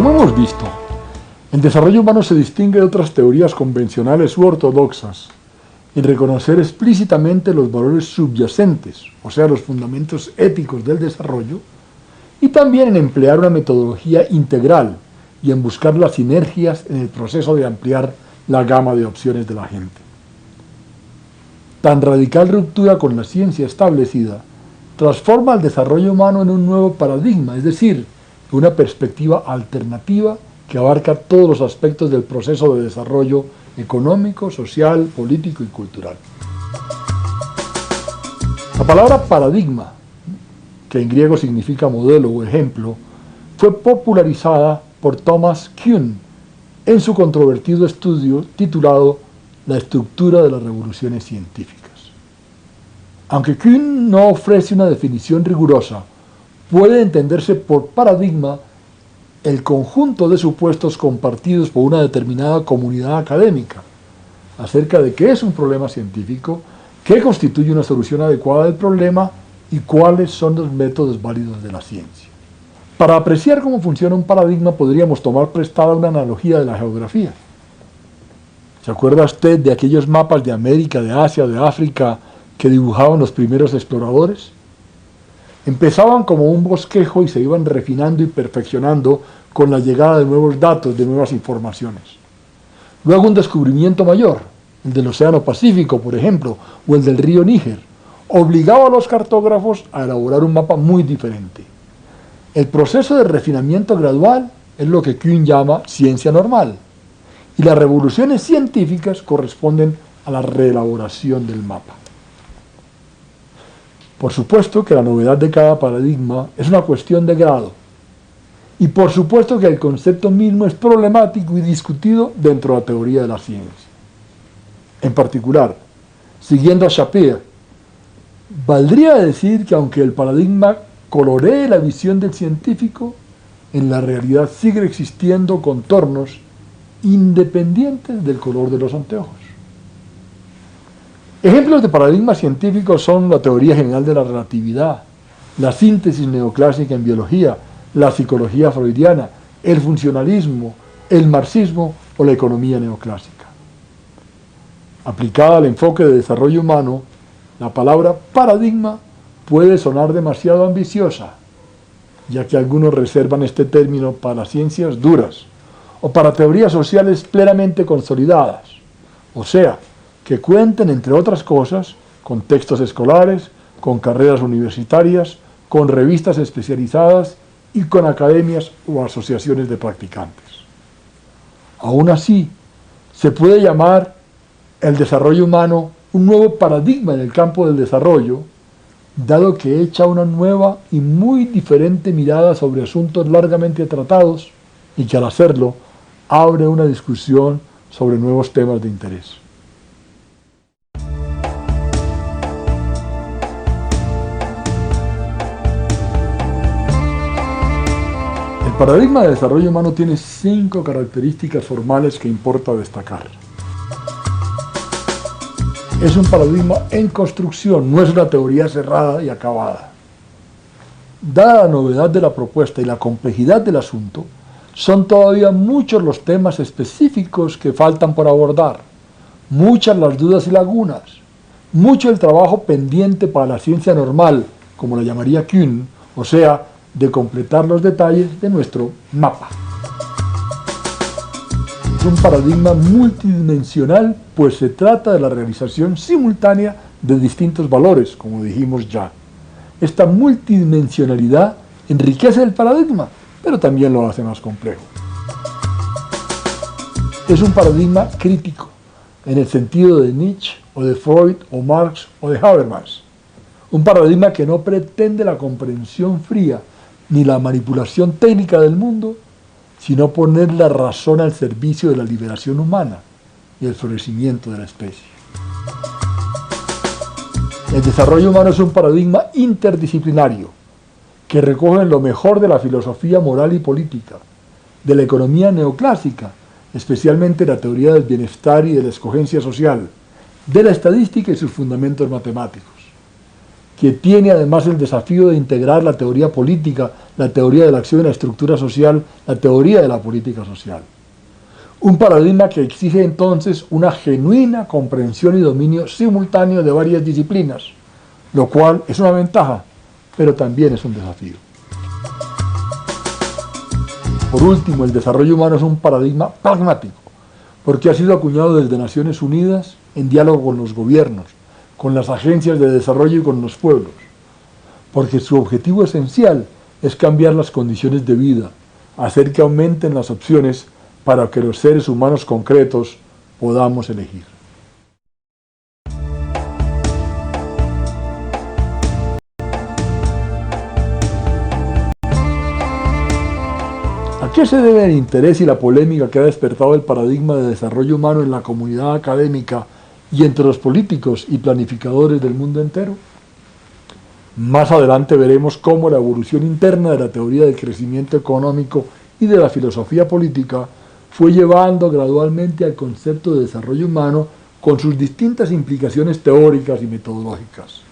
Como hemos visto, el desarrollo humano se distingue de otras teorías convencionales u ortodoxas en reconocer explícitamente los valores subyacentes, o sea, los fundamentos éticos del desarrollo, y también en emplear una metodología integral y en buscar las sinergias en el proceso de ampliar la gama de opciones de la gente. Tan radical ruptura con la ciencia establecida transforma el desarrollo humano en un nuevo paradigma, es decir, una perspectiva alternativa que abarca todos los aspectos del proceso de desarrollo económico, social, político y cultural. La palabra paradigma, que en griego significa modelo o ejemplo, fue popularizada por Thomas Kuhn en su controvertido estudio titulado La estructura de las revoluciones científicas. Aunque Kuhn no ofrece una definición rigurosa, puede entenderse por paradigma el conjunto de supuestos compartidos por una determinada comunidad académica acerca de qué es un problema científico, qué constituye una solución adecuada del problema y cuáles son los métodos válidos de la ciencia. Para apreciar cómo funciona un paradigma podríamos tomar prestada una analogía de la geografía. ¿Se acuerda usted de aquellos mapas de América, de Asia, de África que dibujaban los primeros exploradores? Empezaban como un bosquejo y se iban refinando y perfeccionando con la llegada de nuevos datos, de nuevas informaciones. Luego un descubrimiento mayor, el del Océano Pacífico, por ejemplo, o el del río Níger, obligaba a los cartógrafos a elaborar un mapa muy diferente. El proceso de refinamiento gradual es lo que Kuhn llama ciencia normal, y las revoluciones científicas corresponden a la reelaboración del mapa. Por supuesto que la novedad de cada paradigma es una cuestión de grado, y por supuesto que el concepto mismo es problemático y discutido dentro de la teoría de la ciencia. En particular, siguiendo a Shapiro, valdría decir que aunque el paradigma coloree la visión del científico, en la realidad sigue existiendo contornos independientes del color de los anteojos. Ejemplos de paradigmas científicos son la teoría general de la relatividad, la síntesis neoclásica en biología, la psicología freudiana, el funcionalismo, el marxismo o la economía neoclásica. Aplicada al enfoque de desarrollo humano, la palabra paradigma puede sonar demasiado ambiciosa, ya que algunos reservan este término para las ciencias duras o para teorías sociales plenamente consolidadas, o sea, que cuenten, entre otras cosas, con textos escolares, con carreras universitarias, con revistas especializadas y con academias o asociaciones de practicantes. Aún así, se puede llamar el desarrollo humano un nuevo paradigma en el campo del desarrollo, dado que echa una nueva y muy diferente mirada sobre asuntos largamente tratados y que al hacerlo abre una discusión sobre nuevos temas de interés. El paradigma de desarrollo humano tiene 5 características formales que importa destacar. Es un paradigma en construcción, no es una teoría cerrada y acabada. Dada la novedad de la propuesta y la complejidad del asunto, son todavía muchos los temas específicos que faltan por abordar, muchas las dudas y lagunas, mucho el trabajo pendiente para la ciencia normal, como la llamaría Kuhn, o sea, de completar los detalles de nuestro mapa. Es un paradigma multidimensional, pues se trata de la realización simultánea de distintos valores, como dijimos ya. Esta multidimensionalidad enriquece el paradigma, pero también lo hace más complejo. Es un paradigma crítico, en el sentido de Nietzsche, o de Freud, o Marx, o de Habermas. Un paradigma que no pretende la comprensión fría, ni la manipulación técnica del mundo, sino poner la razón al servicio de la liberación humana y el florecimiento de la especie. El desarrollo humano es un paradigma interdisciplinario que recoge lo mejor de la filosofía moral y política, de la economía neoclásica, especialmente la teoría del bienestar y de la escogencia social, de la estadística y sus fundamentos matemáticos, que tiene además el desafío de integrar la teoría política, la teoría de la acción y la estructura social, la teoría de la política social. Un paradigma que exige entonces una genuina comprensión y dominio simultáneo de varias disciplinas, lo cual es una ventaja, pero también es un desafío. Por último, el desarrollo humano es un paradigma pragmático, porque ha sido acuñado desde Naciones Unidas en diálogo con los gobiernos, con las agencias de desarrollo y con los pueblos, porque su objetivo esencial es cambiar las condiciones de vida, hacer que aumenten las opciones para que los seres humanos concretos podamos elegir. ¿A qué se debe el interés y la polémica que ha despertado el paradigma de desarrollo humano en la comunidad académica y entre los políticos y planificadores del mundo entero? Más adelante veremos cómo la evolución interna de la teoría del crecimiento económico y de la filosofía política fue llevando gradualmente al concepto de desarrollo humano con sus distintas implicaciones teóricas y metodológicas.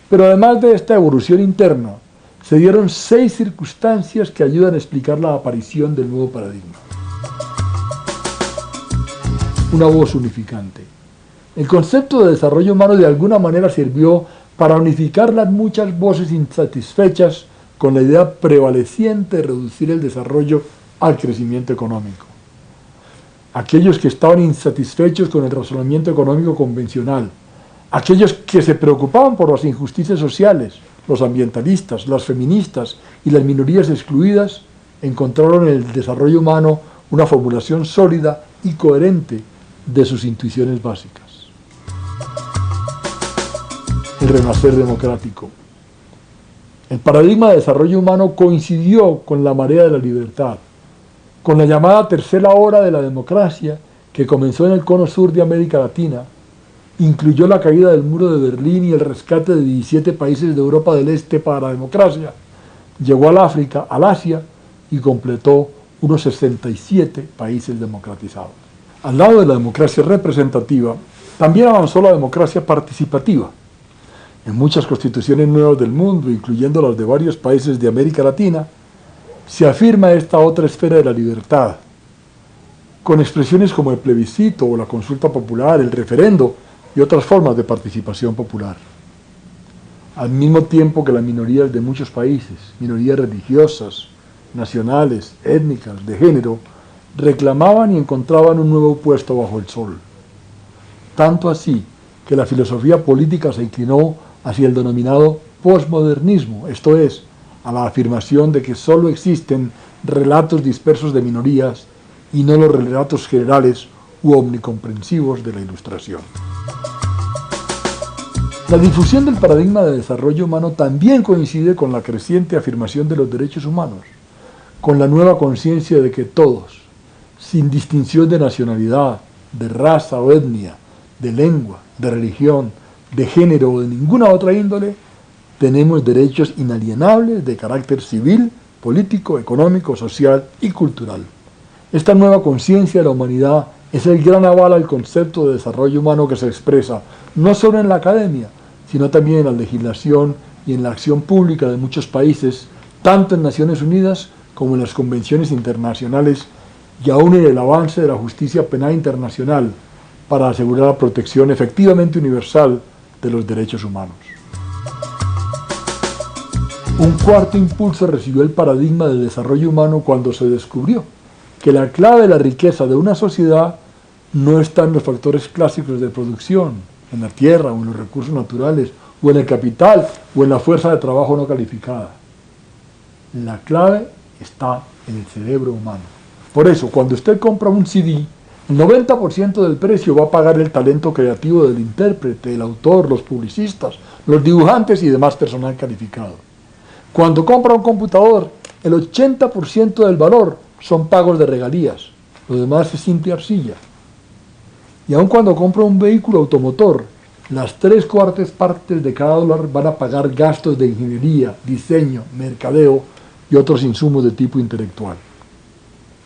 Pero además de esta evolución interna, se dieron 6 circunstancias que ayudan a explicar la aparición del nuevo paradigma. Una voz unificante. El concepto de desarrollo humano de alguna manera sirvió para unificar las muchas voces insatisfechas con la idea prevaleciente de reducir el desarrollo al crecimiento económico. Aquellos que estaban insatisfechos con el razonamiento económico convencional, aquellos que se preocupaban por las injusticias sociales, los ambientalistas, las feministas y las minorías excluidas, encontraron en el desarrollo humano una formulación sólida y coherente de sus intuiciones básicas. El renacer democrático. El paradigma de desarrollo humano coincidió con la marea de la libertad, con la llamada tercera hora de la democracia que comenzó en el cono sur de América Latina, incluyó la caída del muro de Berlín y el rescate de 17 países de Europa del Este para la democracia, llegó al África, al Asia y completó unos 67 países democratizados. Al lado de la democracia representativa, también avanzó la democracia participativa. En muchas constituciones nuevas del mundo, incluyendo las de varios países de América Latina, se afirma esta otra esfera de la libertad, con expresiones como el plebiscito o la consulta popular, el referendo y otras formas de participación popular. Al mismo tiempo que las minorías de muchos países, minorías religiosas, nacionales, étnicas, de género, reclamaban y encontraban un nuevo puesto bajo el sol. Tanto así que la filosofía política se inclinó hacia el denominado posmodernismo, esto es, a la afirmación de que solo existen relatos dispersos de minorías y no los relatos generales u omnicomprensivos de la Ilustración. La difusión del paradigma de desarrollo humano también coincide con la creciente afirmación de los derechos humanos, con la nueva conciencia de que todos, sin distinción de nacionalidad, de raza o etnia, de lengua, de religión, de género o de ninguna otra índole, tenemos derechos inalienables de carácter civil, político, económico, social y cultural. Esta nueva conciencia de la humanidad es el gran aval al concepto de desarrollo humano que se expresa no solo en la academia, sino también en la legislación y en la acción pública de muchos países, tanto en Naciones Unidas como en las convenciones internacionales y aún en el avance de la justicia penal internacional para asegurar la protección efectivamente universal de los derechos humanos. Un cuarto impulso recibió el paradigma del desarrollo humano cuando se descubrió que la clave de la riqueza de una sociedad no está en los factores clásicos de producción, en la tierra o en los recursos naturales, o en el capital o en la fuerza de trabajo no calificada. La clave está en el cerebro humano. Por eso, cuando usted compra un CD, el 90% del precio va a pagar el talento creativo del intérprete, el autor, los publicistas, los dibujantes y demás personal calificado. Cuando compra un computador, el 80% del valor son pagos de regalías, lo demás es simple arcilla. Y aun cuando compra un vehículo automotor, las 3/4 partes de cada dólar van a pagar gastos de ingeniería, diseño, mercadeo y otros insumos de tipo intelectual.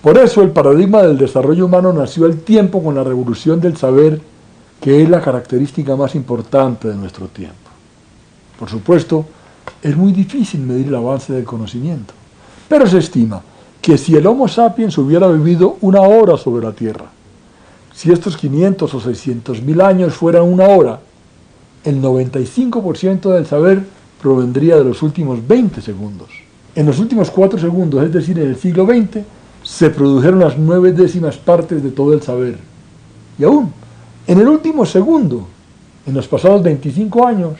Por eso el paradigma del desarrollo humano nació al tiempo con la revolución del saber, que es la característica más importante de nuestro tiempo. Por supuesto, es muy difícil medir el avance del conocimiento, pero se estima que si el Homo sapiens hubiera vivido una hora sobre la Tierra, si estos 500 o 600 mil años fueran una hora, el 95% del saber provendría de los últimos 20 segundos. En los últimos 4 segundos, es decir, en el siglo XX, se produjeron las 9/10 partes de todo el saber. Y aún, en el último segundo, en los pasados 25 años,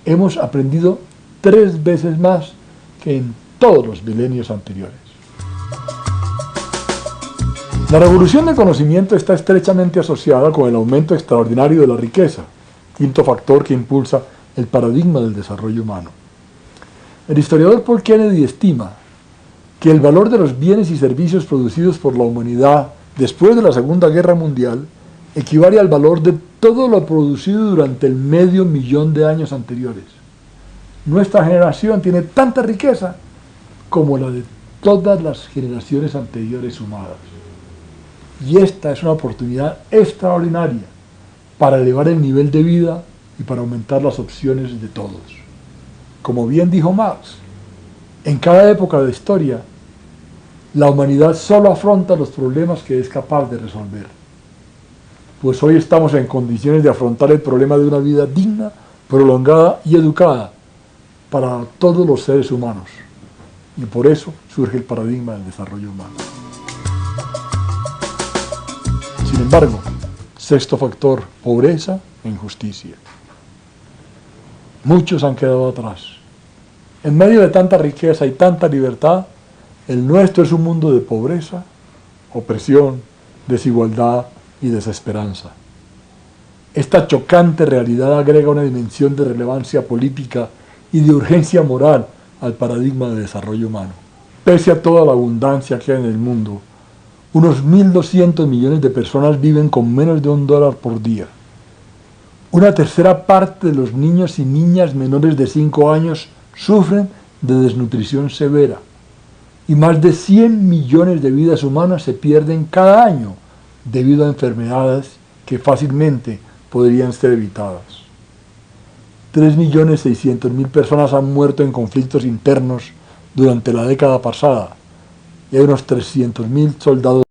hemos aprendido 3 veces más que en todos los milenios anteriores. La revolución del conocimiento está estrechamente asociada con el aumento extraordinario de la riqueza, quinto factor que impulsa el paradigma del desarrollo humano. El historiador Paul Kennedy estima que el valor de los bienes y servicios producidos por la humanidad después de la Segunda Guerra Mundial equivale al valor de todo lo producido durante el medio millón de años anteriores. Nuestra generación tiene tanta riqueza como la de todas las generaciones anteriores sumadas. Y esta es una oportunidad extraordinaria para elevar el nivel de vida y para aumentar las opciones de todos. Como bien dijo Marx, en cada época de historia, la humanidad solo afronta los problemas que es capaz de resolver. Pues hoy estamos en condiciones de afrontar el problema de una vida digna, prolongada y educada para todos los seres humanos. Y por eso surge el paradigma del desarrollo humano. Sin embargo, sexto factor, pobreza e injusticia. Muchos han quedado atrás. En medio de tanta riqueza y tanta libertad, el nuestro es un mundo de pobreza, opresión, desigualdad y desesperanza. Esta chocante realidad agrega una dimensión de relevancia política y de urgencia moral al paradigma de desarrollo humano. Pese a toda la abundancia que hay en el mundo, unos 1.200 millones de personas viven con menos de $1 por día. Una tercera parte de los niños y niñas menores de 5 años sufren de desnutrición severa y más de 100 millones de vidas humanas se pierden cada año debido a enfermedades que fácilmente podrían ser evitadas. 3.600.000 personas han muerto en conflictos internos durante la década pasada y hay unos 300.000 soldados